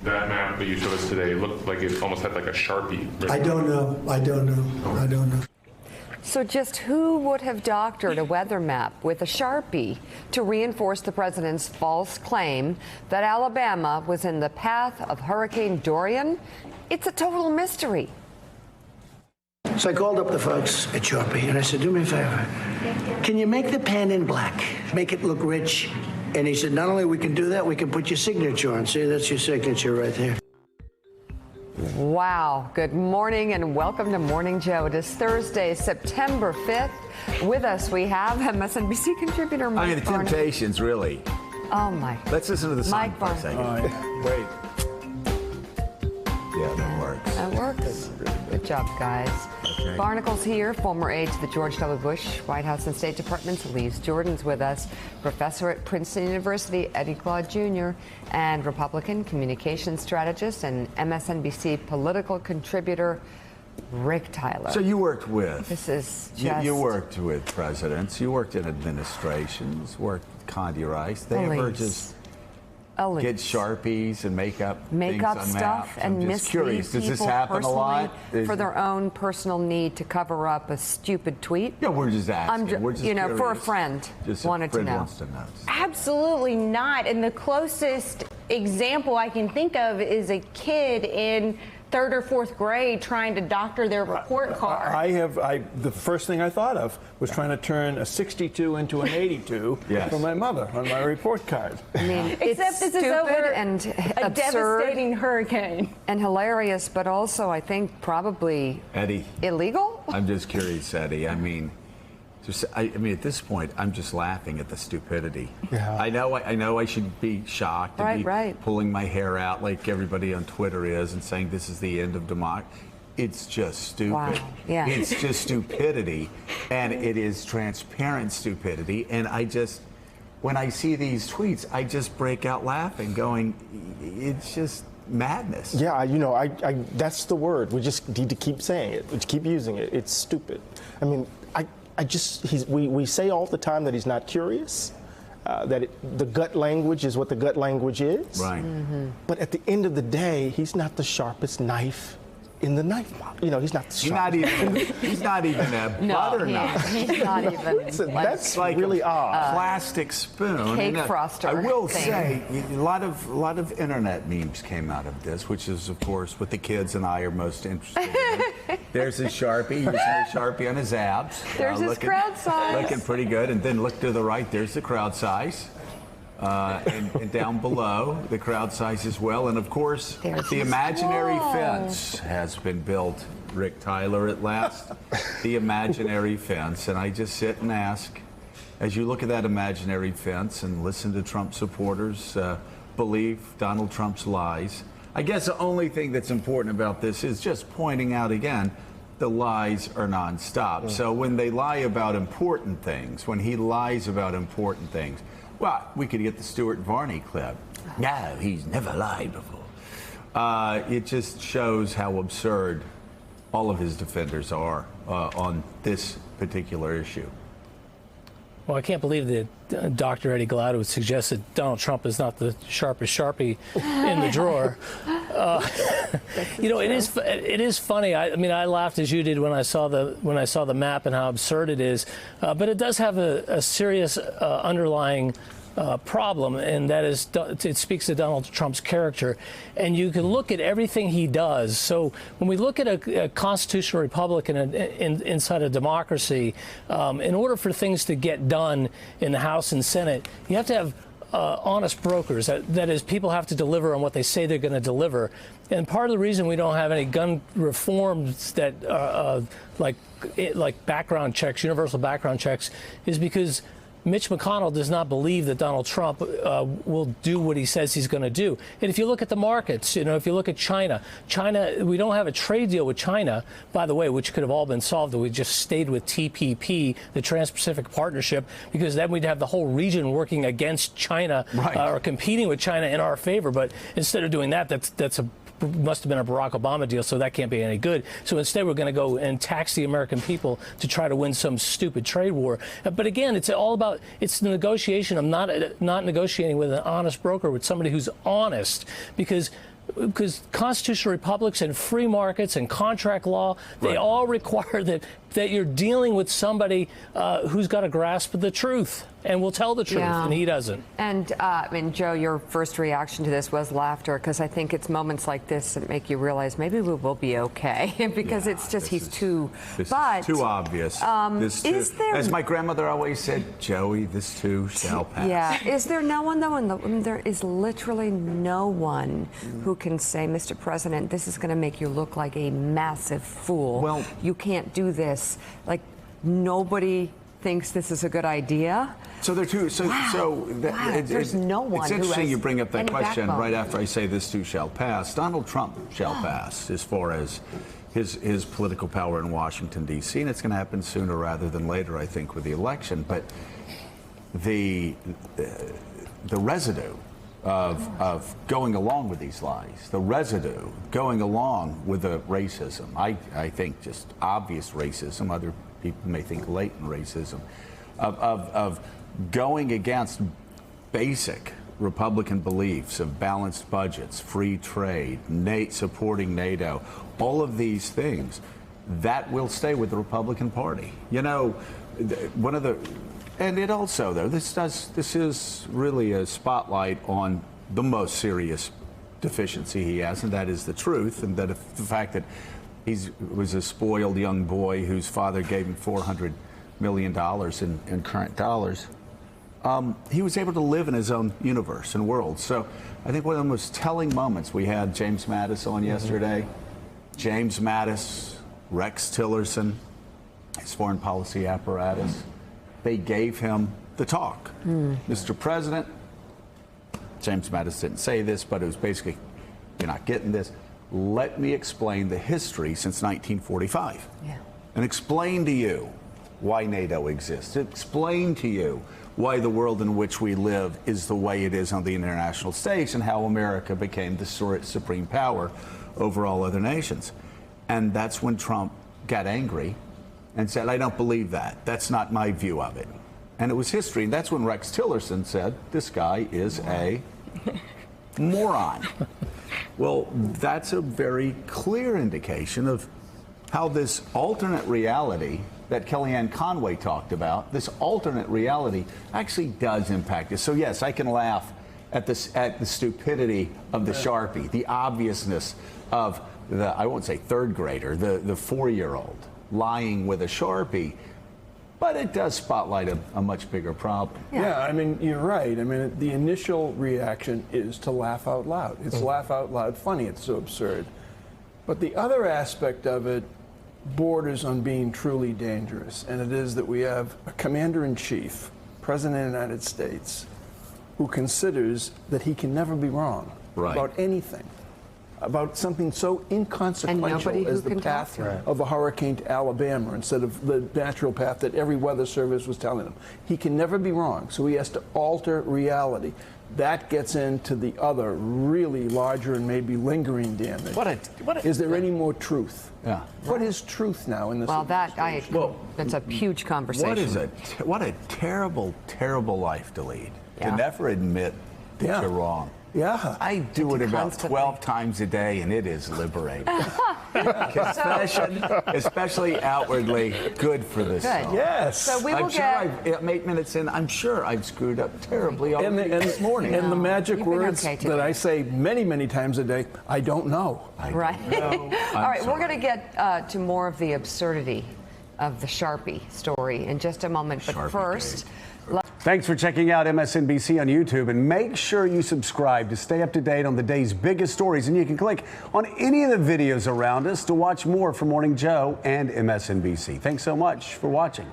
That map that you showed us today looked like it almost had like a Sharpie. I don't know. I don't know. So just who would have doctored a weather map with a Sharpie to reinforce the president's false claim that Alabama was in the path of Hurricane Dorian? It's a total mystery. So I called up the folks at Sharpie and I said, do me a favor. Can you make the pen in black? Make it look rich? And he said, not only we can do that, we can put your signature on. See, that's your signature right there. Wow. Good morning and welcome to Morning Joe. It is Thursday, September 5th. With us, we have MSNBC contributor Mike the Barnicle. Temptations, really. Oh, my. Let's listen to the song Mike for a second. Wait. Yeah, that works. That works. Good job, guys. Okay. Barnacle's here, former aide to the George W. Bush White House and State Departments. Elise Jordan's with us, professor at Princeton University, Eddie Glaude Jr., and Republican communications strategist and MSNBC political contributor Rick Tyler. So you worked with. This is just... You worked with presidents. You worked in administrations. Worked with Condi Rice. They ever just get Sharpies and make up stuff maps? and I'm just curious. Does this happen a lot? For their own personal need to cover up a stupid tweet? Yeah, we're just asking. We're just curious. For a friend, just wanted to know. Wants to know. Absolutely not. And the closest example I can think of is a kid in third or fourth grade trying to doctor their report card. The first thing I thought of was trying to turn a 62 into an 82 for my mother on my report card. I mean, Except this is over and a absurd devastating hurricane. And hilarious, but also, I think, probably Eddie, illegal? I'm just curious, Eddie. I mean, at this point, I'm just laughing at the stupidity. Yeah. I know I should be shocked and be pulling my hair out like everybody on Twitter is and saying this is the end of democracy. It's just stupid. Wow. Yeah. It's just stupidity, and it is transparent stupidity. And when I see these tweets, I just break out laughing, going, it's just madness. Yeah, that's the word. We just need to keep saying it. We keep using it. It's stupid. I mean, we say all the time that he's not curious, that the gut language is what the gut language is. Right. Mm-hmm. But at the end of the day, he's not the sharpest knife in the knife box. He's not the sharpest. He's not even a butter knife. He's not even. That's like really odd. Plastic spoon. Cake froster. I will say, a lot of internet memes came out of this, which is, of course, what the kids and I are most interested in. There's his Sharpie, using a Sharpie on his abs. There's his crowd size. Looking pretty good. And then look to the right, there's the crowd size. And down below, the crowd size as well. And, of course, the imaginary fence has been built, Rick Tyler, at last. The imaginary fence. And I just sit and ask, as you look at that imaginary fence and listen to Trump supporters believe Donald Trump's lies, I guess the only thing that's important about this is just pointing out again, the lies are nonstop. So when they lie about important things, when he lies about important things, well, we could get the Stuart Varney clip. No, he's never lied before. It just shows how absurd all of his defenders are on this particular issue. Well, I can't believe that Dr. Eddie Glaude would suggest that Donald Trump is not the sharpest Sharpie in the drawer. It is funny. I laughed as you did when I saw the map and how absurd it is. But it does have a serious underlying problem, and that is it speaks to Donald Trump's character. And you can look at everything he does. So when we look at a constitutional republic inside a democracy, in order for things to get done in the House and Senate, you have to have honest brokers. That is, people have to deliver on what they say they're going to deliver. And part of the reason we don't have any gun reforms that like background checks, universal background checks, is because Mitch McConnell does not believe that Donald Trump will do what he says he's going to do. And if you look at the markets, if you look at China, we don't have a trade deal with China, by the way, which could have all been solved if we just stayed with TPP, the Trans-Pacific Partnership, because then we'd have the whole region working against China or competing with China in our favor. But instead of doing that, must have been a Barack Obama deal, so that can't be any good. So instead, we're going to go and tax the American people to try to win some stupid trade war. But again, it's all about the negotiation. I'm not negotiating with an honest broker, with somebody who's honest, because because constitutional republics and free markets and contract law, they all require that you're dealing with somebody who's got a grasp of the truth and will tell the truth, and he doesn't. And Joe, your first reaction to this was laughter, because I think it's moments like this that make you realize maybe we will be okay, because it's just he's too. This is too obvious. This too, as my grandmother always said, Joey, this too shall pass. Yeah. Is there no one though? There is literally no one who can say, Mr. President, this is going to make you look like a massive fool. Well, you can't do this. Like nobody thinks this is a good idea. So there are two. There's no one. It's interesting who you bring up that question backbone. right after I say this too shall pass. Donald Trump shall pass as far as his political power in Washington, D.C., and it's going to happen sooner rather than later, I think, with the election. But the residue of going along with these lies, the residue going along with the racism, I think just obvious racism, other people may think latent racism, of going against basic Republican beliefs of balanced budgets, free trade, supporting NATO, all of these things, that will stay with the Republican Party. You know, one of the, and it also, though, this is really a spotlight on the most serious deficiency he has, and that is the truth, and that the fact that he was a spoiled young boy whose father gave him $400 million in current dollars. He was able to live in his own universe and world. So I think one of the most telling moments, we had James Mattis on yesterday. James Mattis, Rex Tillerson, his foreign policy apparatus, they gave him the talk. Mr. President, James Mattis didn't say this, but it was basically, you're not getting this. Let me explain the history since 1945 and explain to you why NATO exists. Explain to you why the world in which we live is the way it is on the international stage and how America became the supreme power over all other nations. And that's when Trump got angry and said, I don't believe that. That's not my view of it. And it was history. And that's when Rex Tillerson said, this guy is a moron. Well, that's a very clear indication of how this alternate reality that Kellyanne Conway talked about, this alternate reality actually does impact us. So yes, I can laugh at the stupidity of the Sharpie, the obviousness of the, I won't say third grader, the 4-year-old lying with a Sharpie, but it does spotlight a much bigger problem. Yeah, I mean, you're right. I mean, the initial reaction is to laugh out loud. It's laugh out loud funny. It's so absurd. But the other aspect of it borders on being truly dangerous, and it is that we have a commander-in-chief, President of the United States, who considers that he can never be wrong about anything, about something so inconsequential as the path of a hurricane to Alabama instead of the natural path that every weather service was telling him. He can never be wrong, so he has to alter reality. That gets into the other really larger and maybe lingering damage. Is there any more truth? Yeah. What is truth now in this? Well, that's a huge conversation. What a terrible, terrible life to lead. To never admit that you're wrong. Yeah. I do it about 12 times a day, and it is liberating. Especially outwardly good for this song. Yes. So we will I'm 8 minutes in. I'm sure I've screwed up terribly already this morning. And the magic words that I say many, many times a day, I don't know. Right. All right, we're going to get to more of the absurdity of the Sharpie story in just a moment. But first... Thanks for checking out MSNBC on YouTube, and make sure you subscribe to stay up to date on the day's biggest stories. And you can click on any of the videos around us to watch more from Morning Joe and MSNBC. Thanks so much for watching.